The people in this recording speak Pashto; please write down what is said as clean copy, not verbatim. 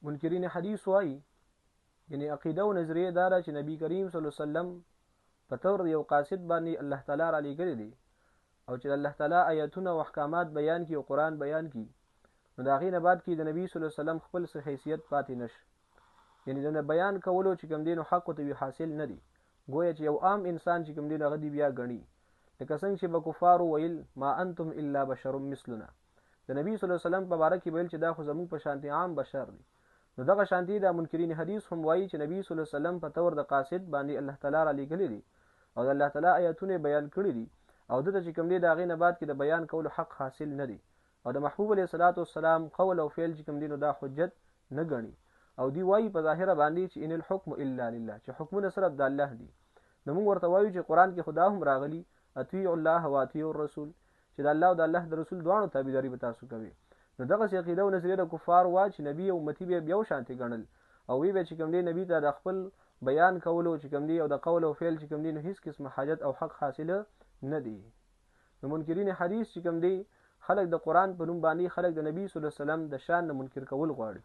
منکرین حدیث وایي یعنی عقیده او نظریه دا ده چې نبی کریم صلی الله علیه وسلم په تور یو قاصد باندې الله تعالی را لېږلی دی او چې الله تعالی آیاتونه او احکامات بیان کی او قرآن بیان کی نو د هغې نه بعد کې د نبی صلی الله علیه وسلم خپل څه حیثیت پاتې نشي یعنی د بیان کولو چې کوم دی نو حق ته حاصل نه دی گویا چې یو عام انسان چې کوم دی هغه دی بیا غني لکه څنګه چې به کفار ویل ما انتم الا بشر مثلنا د نبی صلی الله علیه وسلم په باره کې ویل چې دا خو زموږ په شانتي عام بشر دی نو دغه شانتي د منکرین حدیث هم وایي چې نبی صلی الله علیه وسلم په تور د قاصد باندې الله تعالی را لېږلی دی او د الله تعالی آیاتونه بیان کړي دي او دته چې کوم دی د هغې نه بعد کې د بیان کولو حق حاصل نه دی او د محبوب علیه الصلاۃ والسلام قول او فعل چې کوم دی نو دا حجت نه ګڼي او دی وایي په ظاهره باندې چې ان الحكم الا لله چې حکمونه صرف د الله دي نو موږ ورته وایو چې قرآن کې خدا هم راغلی اطیعوا الله واطیعوا الرسول چې د الله او د الله د رسول دواړو تابعداري به تاسو کوئ نو دغسې عقیده او نظریه د کفار وه چې نبي او امتي به یو شانتې ګڼل او وی به چې کوم دی نبي ته د خپل بیان کولو چې کوم دی او د قول او فعل چې کوم دی نو هیڅ قسمه حاجت او حق حاصله نه دی نو منکرین حدیث چې کوم دی خلک د قرآن په نوم باندې خلک د نبی صلی الله علیه وسلم د شان نه منکر کول غواړي